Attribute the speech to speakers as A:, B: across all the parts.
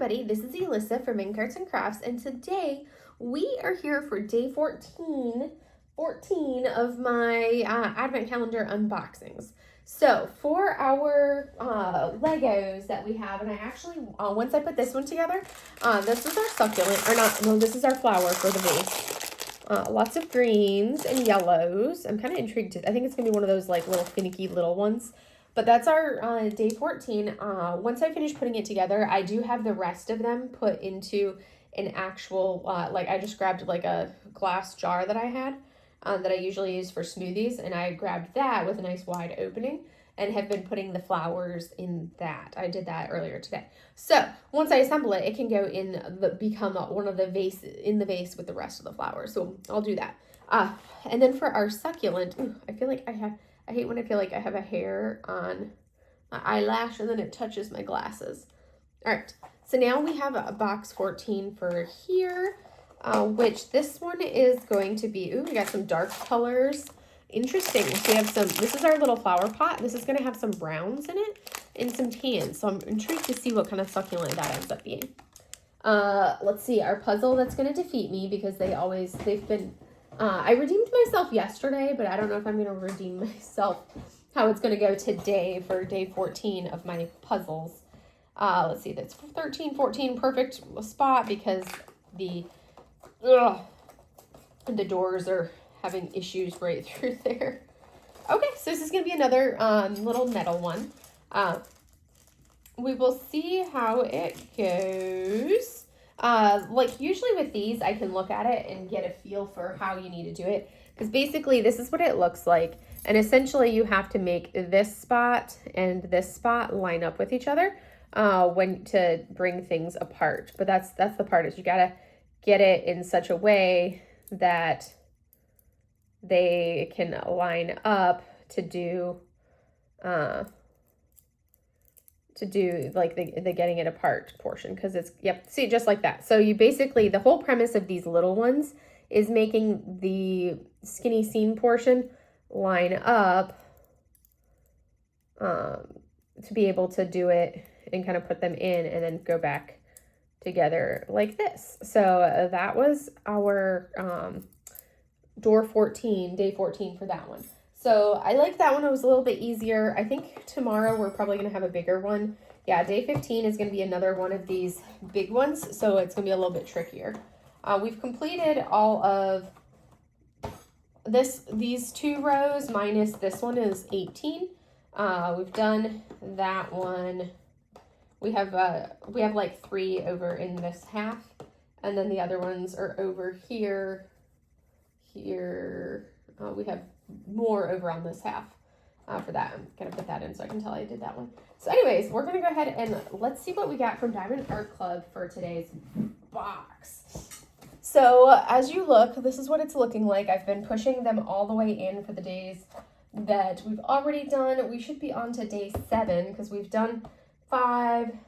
A: everybody, this is Elissa from Ink Arts and Crafts, and today we are here for day 14 of my advent calendar unboxings. So for our Legos that we have, and I actually, once I put this one together, this is our succulent, or not, no, this is our flower for the vase. Lots of greens and yellows. I'm kind of intrigued. I think it's going to be one of those like little finicky little ones. But that's our day 14. Once I finish putting it together, I do have the rest of them put into an actual, like I just grabbed like a glass jar that I had that I usually use for smoothies. And I grabbed that with a nice wide opening and have been putting the flowers in that. I did that earlier today. So once I assemble it, it can go in become one of the vase, in the vase with the rest of the flowers. So I'll do that. And then for our succulent, I feel like I hate when I feel like I have a hair on my eyelash and then it touches my glasses. All right, so now we have a box 14 for here, which this one is going to be, we got some dark colors. Interesting. So we have some, this is our little flower pot. This is going to have some browns in it and some tans. So I'm intrigued to see what kind of succulent that ends up being. Let's see, our puzzle that's going to defeat me because they've been, I redeemed myself yesterday, but I don't know if I'm going to redeem myself, how it's going to go today for day 14 of my puzzles. Let's see, that's 13, 14, perfect spot because the doors are having issues right through there. Okay, so this is going to be another little metal one. We will see how it goes. Like usually with these, I can look at it and get a feel for how you need to do it. Because basically this is what it looks like. And essentially you have to make this spot and this spot line up with each other when to bring things apart. But that's the part, is you got to get it in such a way that they can line up to do like the getting it apart portion, because it's, yep, see, just like that. So you basically, the whole premise of these little ones is making the skinny seam portion line up to be able to do it and kind of put them in and then go back together like this. So that was our day 14 for that one. So I like that one. It was a little bit easier. I think tomorrow we're probably going to have a bigger one. Yeah, day 15 is going to be another one of these big ones. So it's going to be a little bit trickier. We've completed all of these two rows minus this one is 18. We've done that one. We have like 3 over in this half. And then the other ones are over here. We have more over on this half for that. I'm gonna put that in so I can tell I did that one. So anyways, we're gonna go ahead and let's see what we got from Diamond Art Club for today's box. So as you look, this is what it's looking like. I've been pushing them all the way in for the days that we've already done. We should be on to day 7 because we've done 5.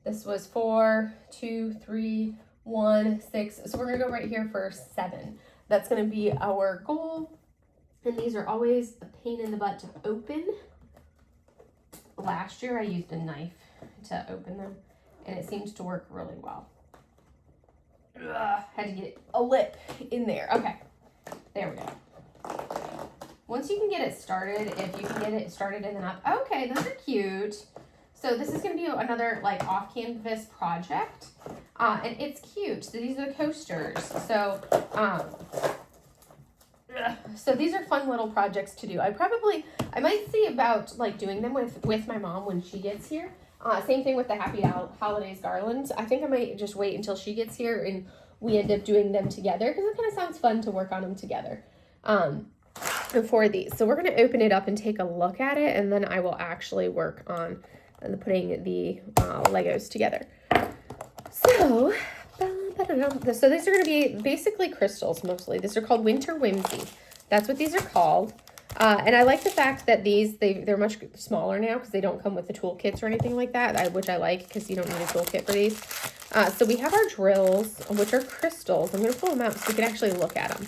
A: This was 4, 2, 3, 1, 6. So we're gonna go right here for 7. That's going to be our goal. And these are always a pain in the butt to open. Last year I used a knife to open them and it seems to work really well. Had to get a lip in there. Okay, there we go. Once you can get it started, if you can get it started and then up. Okay, those are cute. So this is going to be another like off-canvas project. And it's cute. So these are the coasters. So these are fun little projects to do. I might see about like doing them with my mom when she gets here. Same thing with the Happy Holidays garlands. I think I might just wait until she gets here and we end up doing them together because it kind of sounds fun to work on them together. For these. So we're going to open it up and take a look at it, and then I will actually work on putting the Legos together. So these are going to be basically crystals mostly. These are called Winter Whimsy. That's what these are called. And I like the fact that they're much smaller now because they don't come with the toolkits or anything like that, which I like because you don't need a toolkit for these. So we have our drills, which are crystals. I'm going to pull them out so you can actually look at them.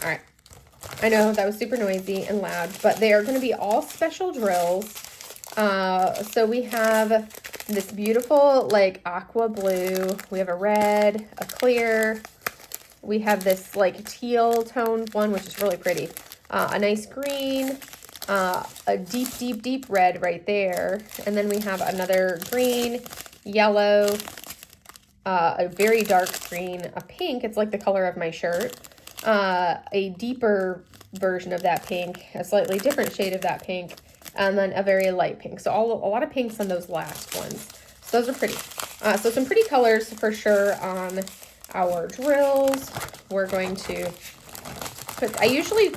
A: All right. I know that was super noisy and loud, but they are going to be all special drills. So we have this beautiful like aqua blue. We have a red, a clear. We have this like teal toned one, which is really pretty. A nice green, a deep red right there. And then we have another green, yellow, a very dark green, a pink. It's like the color of my shirt. A deeper version of that pink, a slightly different shade of that pink, and then a very light pink. So a lot of pinks on those last ones. So those are pretty. So some pretty colors for sure on our drills. We're going to put, I usually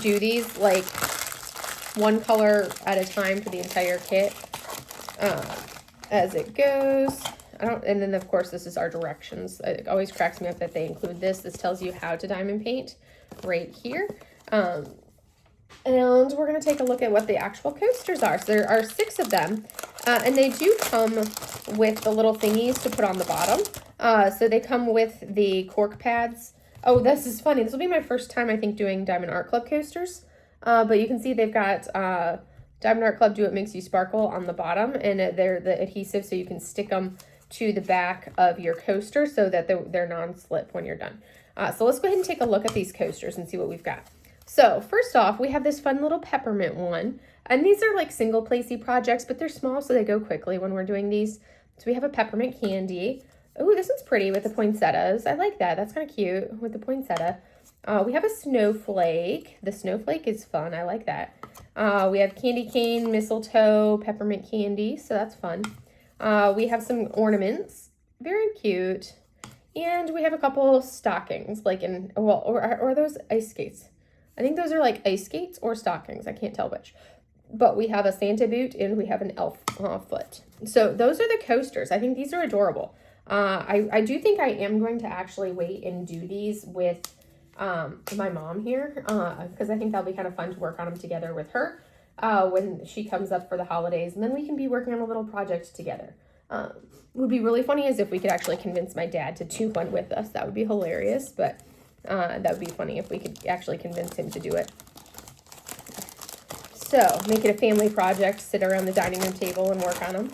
A: do these like one color at a time for the entire kit as it goes. And then of course this is our directions. It always cracks me up that they include this. This tells you how to diamond paint right here. And we're going to take a look at what the actual coasters are. So there are 6 of them, and they do come with the little thingies to put on the bottom. So they come with the cork pads. Oh, this is funny. This will be my first time, I think, doing Diamond Art Club coasters. But you can see they've got Diamond Art Club Do It Makes You Sparkle on the bottom, and they're the adhesive so you can stick them to the back of your coaster so that they're non-slip when you're done. So let's go ahead and take a look at these coasters and see what we've got. So first off, we have this fun little peppermint one. And these are like single placey projects, but they're small, so they go quickly when we're doing these. So we have a peppermint candy. Oh, this one's pretty with the poinsettias. I like that. That's kind of cute with the poinsettia. We have a snowflake. The snowflake is fun. I like that. We have candy cane, mistletoe, peppermint candy. So that's fun. We have some ornaments. Very cute. And we have a couple stockings, like or are those ice skates? I think those are like ice skates or stockings. I can't tell which. But we have a Santa boot and we have an elf foot. So those are the coasters. I think these are adorable. I do think I am going to actually wait and do these with my mom here because I think that'll be kind of fun to work on them together with her when she comes up for the holidays. And then we can be working on a little project together. Would be really funny is if we could actually convince my dad to do one with us. That would be hilarious, but that would be funny if we could actually convince him to do it. So make it a family project, sit around the dining room table and work on them.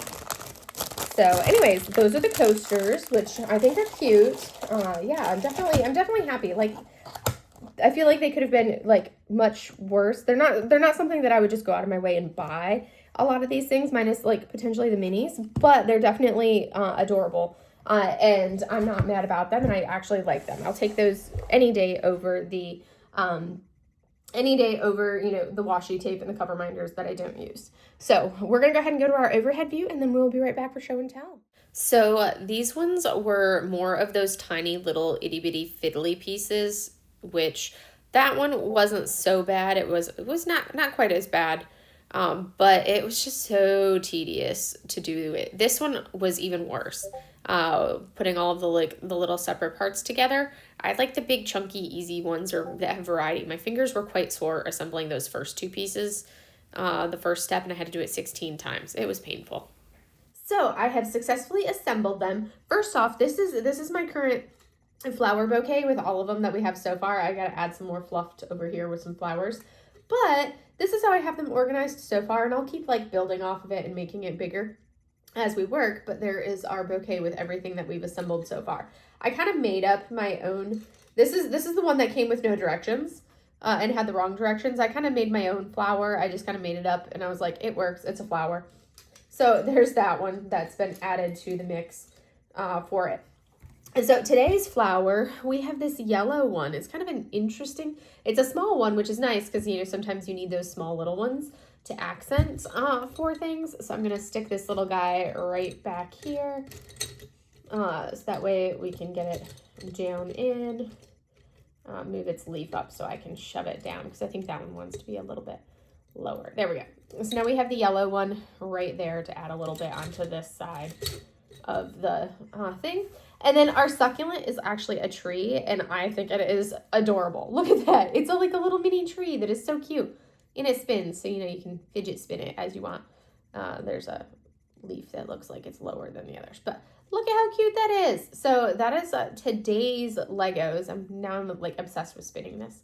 A: So anyways, those are the coasters, which I think are cute. Yeah, I'm definitely happy. Like, I feel like they could have been like much worse. They're not something that I would just go out of my way and buy. A lot of these things, minus like potentially the minis, but they're definitely adorable. And I'm not mad about them, and I actually like them. I'll take those any day over the the washi tape and the cover minders that I don't use. So we're gonna go ahead and go to our overhead view, and then we'll be right back for show and tell. So these ones were more of those tiny little itty bitty fiddly pieces, which that one wasn't so bad. It was not quite as bad. But it was just so tedious to do it. This one was even worse. Putting all of the little separate parts together. I like the big chunky easy ones or that have variety. My fingers were quite sore assembling those first 2 pieces. The first step, and I had to do it 16 times. It was painful. So I have successfully assembled them. First off, this is my current flower bouquet with all of them that we have so far. I gotta add some more fluff over here with some flowers. But this is how I have them organized so far, and I'll keep like building off of it and making it bigger as we work. But there is our bouquet with everything that we've assembled so far. I kind of made up my own. This is the one that came with no directions and had the wrong directions. I kind of made my own flower. I just kind of made it up, and I was like, it works. It's a flower. So there's that one that's been added to the mix for it. And so today's flower, we have this yellow one. It's kind of an interesting, it's a small one, which is nice because, you know, sometimes you need those small little ones to accent for things. So I'm going to stick this little guy right back here. So that way we can get it down in, move its leaf up so I can shove it down because I think that one wants to be a little bit lower. There we go. So now we have the yellow one right there to add a little bit onto this side of the thing. And then our succulent is actually a tree, and I think it is adorable. Look at that. It's like a little mini tree that is so cute. And it spins, so, you know, you can fidget spin it as you want. There's a leaf that looks like it's lower than the others, but look at how cute that is. So that is today's Legos. I'm like obsessed with spinning this.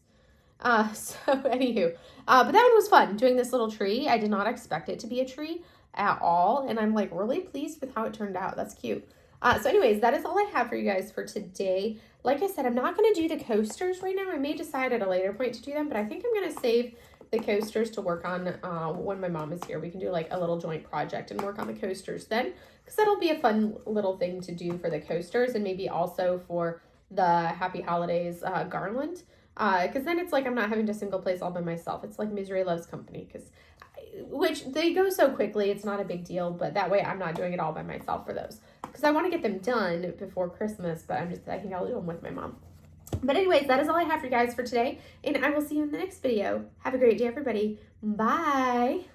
A: So anywho, but that one was fun, doing this little tree. I did not expect it to be a tree at all, and I'm like really pleased with how it turned out. That's cute. So anyways, that is all I have for you guys for today. Like I said, I'm not going to do the coasters right now. I may decide at a later point to do them, but I think I'm going to save the coasters to work on when my mom is here. We can do like a little joint project and work on the coasters then, because that'll be a fun little thing to do for the coasters, and maybe also for the Happy Holidays garland. Because then it's like I'm not having to single place all by myself. It's like misery loves company, which they go so quickly, it's not a big deal, but that way I'm not doing it all by myself for those. Because I want to get them done before Christmas, but I think I'll do them with my mom. But anyways, that is all I have for you guys for today, and I will see you in the next video. Have a great day, everybody. Bye.